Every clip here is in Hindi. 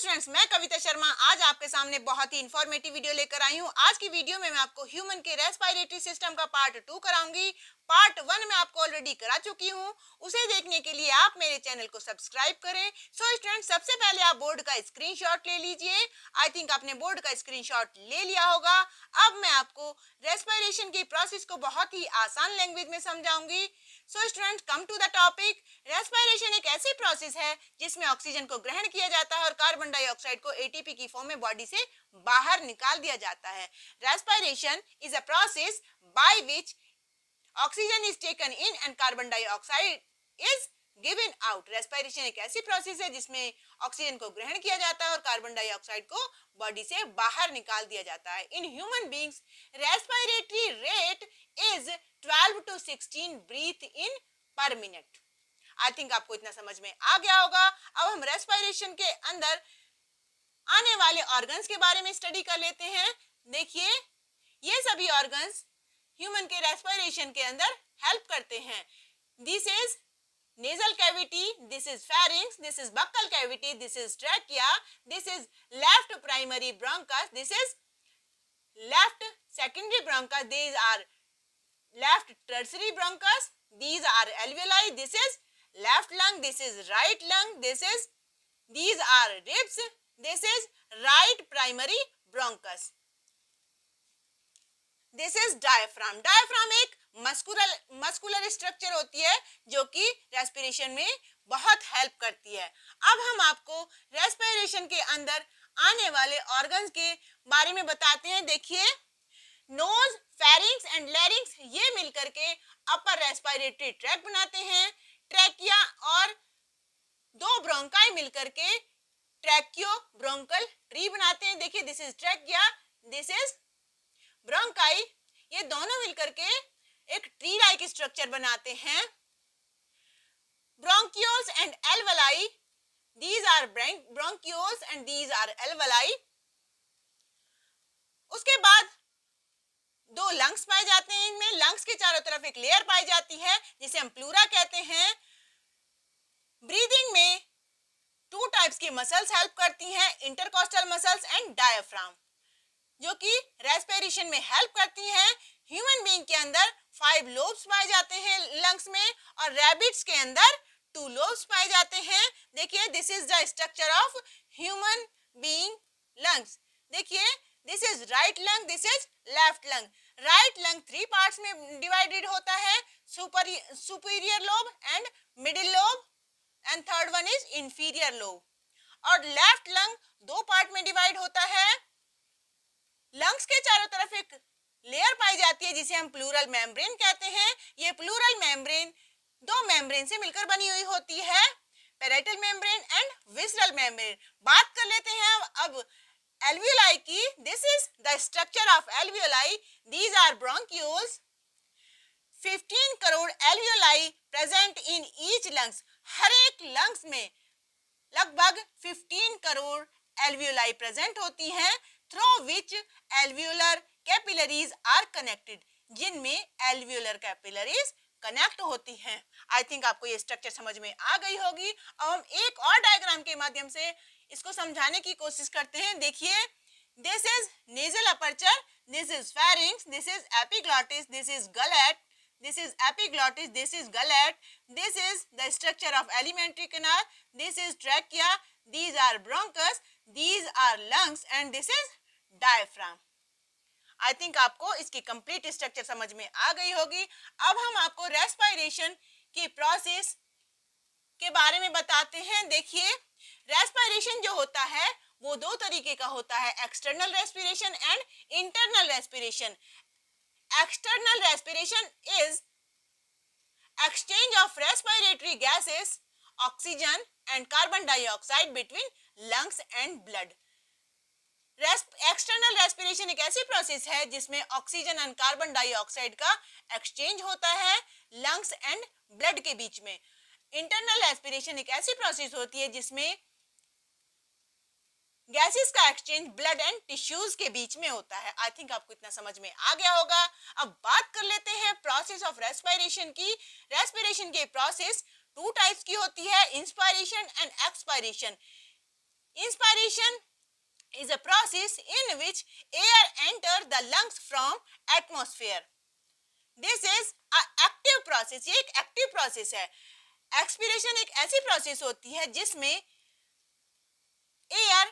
स्टूडेंट्स, मैं कविता शर्मा आज आपके सामने बहुत ही इंफॉर्मेटिव वीडियो लेकर आई हूँ। आज की वीडियो में मैं आपको ह्यूमन के रेस्पिरेटरी सिस्टम का पार्ट 2 कराऊंगी। पार्ट 1 में आपको ऑलरेडी करा चुकी हूँ। उसे देखने के लिए आप मेरे चैनल को सब्सक्राइब करें। सो स्टूडेंट्स, सबसे पहले आप बोर्ड का स्क्रीनशॉट ले लीजिए। आई थिंक आपने बोर्ड का स्क्रीनशॉट ले लिया होगा। अब मैं आपको रेस्पिरेशन की प्रोसेस को बहुत ही आसान लैंग्वेज में समझाऊंगी। So students, come to the topic. Respiration एक ऐसी प्रोसेस है जिसमें ऑक्सीजन को ग्रहण किया जाता है और कार्बन डाइऑक्साइड को एटीपी की फॉर्म में बॉडी से बाहर निकाल दिया जाता है। Respiration is a process by which oxygen is taken in and carbon dioxide is given out. Respiration एक ऐसी प्रोसेस है जिसमें ऑक्सीजन को ग्रहण किया जाता है और कार्बन डाइऑक्साइड को बॉडी से बाहर निकाल दिया जाता है। In human beings respiratory rate is 12 to 16 breathe in per minute. I think आपको इतना समझ में आ गया होगा। अब हम रेस्पिरेशन के अंदर आने वाले ऑर्गन्स के बारे में स्टडी कर लेते हैं। देखिए, ये सभी ऑर्गन्स ह्यूमन के रेस्पिरेशन के अंदर हेल्प करते हैं। This is nasal cavity, this is pharynx, this is buccal cavity, this is trachea, this is left primary bronchus, this is left secondary bronchus, these are left tertiary bronchus, these are alveoli, this is left lung, this is right lung, these are ribs, this is right primary bronchus, this is diaphragm. Diaphragm एक मस्कुलर स्ट्रक्चर होती है जो कि रेस्पिरेशन में बहुत हेल्प करती है। अब हम आपको रेस्पिरेशन के अंदर आने वाले ऑर्गन्स के बारे में बताते हैं। देखिए, नोज, फेरिंक्स एंड लैरिंक्स ये मिलकर के अपर रेस्पिरेटरी ट्रैक्ट बनाते हैं। ट्रैकिया और दो ब्रोंकाई मिलकर के ट्रैकियो ब्रोंकल ट्री बनाते हैं। देखिए, this is trachea, this is bronchi, ये दोनों मिलकर के एक ट्री लाइक स्ट्रक्चर बनाते हैं। Bronchioles and alveoli, these are bronchioles and these are alveoli. उसके बाद दो लंग्स पाए जाते हैं। इनमें लंग्स के चारों तरफ एक लेयर पाई जाती है जिसे हम प्लूरा कहते हैं। ब्रीदिंग में टू टाइप्स की मसल्स हेल्प करती हैं, इंटरकॉस्टल मसल्स एंड डायफ्राम, जो कि रेस्पिरेशन में हेल्प करती हैं। ह्यूमन बीइंग के अंदर 5 लोब्स पाए जाते हैं लंग्स में और रैबिट्स के अंदर 2 लोब्स पाए जाते हैं। देखिए, this is the structure of human being lungs. देखिए, this is right lung, this is left lung. Right lung 3 parts में डिवाइडेड होता है, superior lobe and middle lobe and third one is inferior lobe. और लेफ्ट लंग 2 पार्ट में डिवाइड होता है। लंग्स के चारों तरफ एक लेयर पाई जाती है जिसे हम प्लूरल मेम्ब्रेन कहते हैं। ये प्लूरल मेम्ब्रेन 2 मेम्ब्रेन से मिलकर बनी हुई होती है, parietal membrane and visceral membrane. बात कर लेते हैं अब एल्वियोलाई की। This is the structure of alveoli, these are bronchioles. 15 crore alveoli present in each lungs. हर एक लंग्स में लगभग 15 करोड़ एल्वियोलाई प्रेजेंट होती हैं, through which alveolar capillaries are connected, जिनमें alveolar capillaries कनेक्ट होती हैं। आई थिंक आपको ये स्ट्रक्चर समझ में आ गई होगी। अब हम एक और डायग्राम के माध्यम से इसको समझाने की कोशिश करते हैं। देखिए, this is nasal aperture, this is pharynx, this is epiglottis, this is glottis, this is epiglottis, this is gullet, this is the structure of alimentary canal, this is trachea, these are bronchus, these are lungs and this is diaphragm। I think आपको इसकी कंप्लीट स्ट्रक्चर समझ में आ गई होगी। अब हम आपको रेस्पिरेशन की प्रोसेस के बारे में बताते हैं। देखिए, रेस्पिरेशन जो होता है वो 2 तरीके का होता है, external respiration and internal respiration. External respiration is exchange of respiratory gases, oxygen and carbon dioxide between lungs and blood। External respiration एक ऐसी प्रोसेस है जिसमें ऑक्सीजन एंड कार्बन डाइऑक्साइड का एक्सचेंज होता है लंग्स एंड ब्लड के बीच में। इंटरनल रेस्पिरेशन एक ऐसी प्रोसेस होती है जिसमें गैसेस का एक्सचेंज ब्लड एंड टिश्यूज के बीच में होता है। आई थिंक आपको इतना समझ में आ गया होगा। अब बात कर लेते हैं प्रोसेस ऑफ रेस्पिरेशन की। रेस्पिरेशन की प्रोसेस 2 टाइप्स की होती है, inspiration and expiration. Inspiration is a process in which air enters the lungs from atmosphere. This is a active process. ये एक active process है. Expiration एक ऐसी process होती है जिसमें air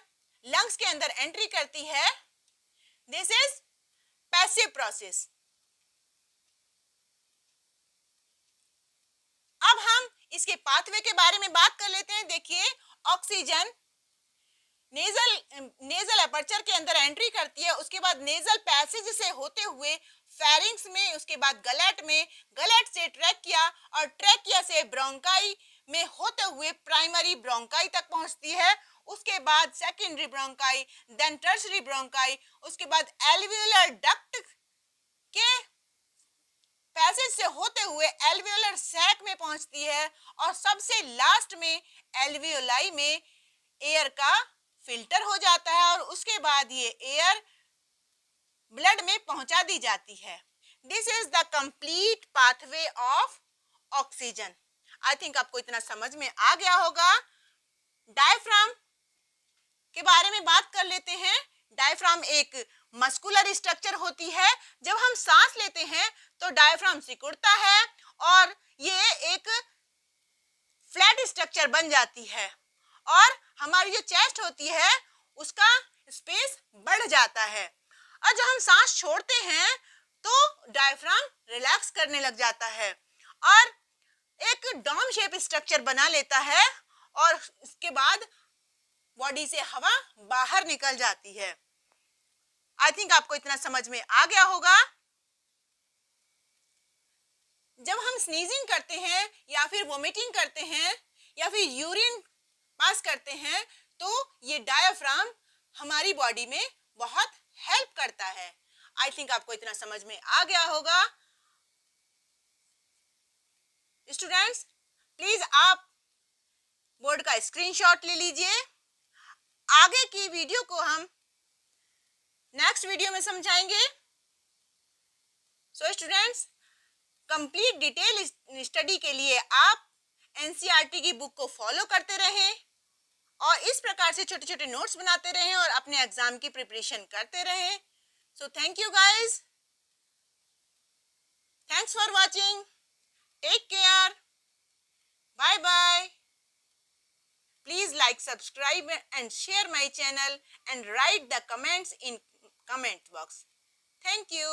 lungs के अंदर entry करती है. This is passive process. अब हम इसके पाथवे के बारे में बात कर लेते हैं. देखिए, ऑक्सीजन नेजल अपर्चर के अंदर एंट्री करती है, उसके बाद नेजल पैसेज से होते हुए फेरिंग्स में, उसके बाद गलेट में, गलेट से ट्रैकिया और ट्रैकिया से ब्रोंकाई में होते हुए प्राइमरी ब्रोंकाई तक पहुंचती है. उसके बाद secondary bronchi, then tertiary bronchi, उसके बाद एल्वियोलर डक्ट के पैसेज से होते हुए एल्वियोलर सैक में पहुंचती है और सबसे लास्ट में एल्वियोलाई में एयर का फिल्टर हो जाता है और उसके बाद ये एयर ब्लड में पहुंचा दी जाती है. This is the complete pathway of oxygen. I think आपको इतना समझ में आ गया होगा. डायफ्राम के बारे में बात कर लेते हैं. डायफ्राम एक मस्कुलर स्ट्रक्चर होती है. जब हम सांस लेते हैं तो डायफ्राम सिकुड़ता है और ये एक फ्लैट स्ट्रक्चर बन जाती है और हमारी जो चेस्ट होती है उसका स्पेस बढ़ जाता है. और जब हम सांस छोड़ते हैं तो डायफ्राम रिलैक्स करने लग जाता है और एक डोम शेप स्ट्रक्चर बना लेता है और इसके बाद बॉडी से हवा बाहर निकल जाती है. आई थिंक आपको इतना समझ में आ गया होगा. जब हम स्नीजिंग करते हैं या फिर वोमिटिंग करते हैं या फिर यूरिन पास करते हैं तो ये डायफ्राम हमारी बॉडी में बहुत हेल्प करता है. आई थिंक आपको इतना समझ में आ गया होगा. स्टूडेंट्स, प्लीज आप बोर्ड का स्क्रीनशॉट ले लीजिए. आगे की वीडियो को हम नेक्स्ट वीडियो में समझाएंगे. So students, complete detail study के लिए आप एनसीईआरटी की बुक को फॉलो करते रहें और इस प्रकार से छोटे छोटे नोट्स बनाते रहें और अपने एग्जाम की प्रिपरेशन करते रहें. So thank you guys. Thanks for watching. Take care. Bye bye. Please like, subscribe and share my channel and write the comments in comment box. Thank you.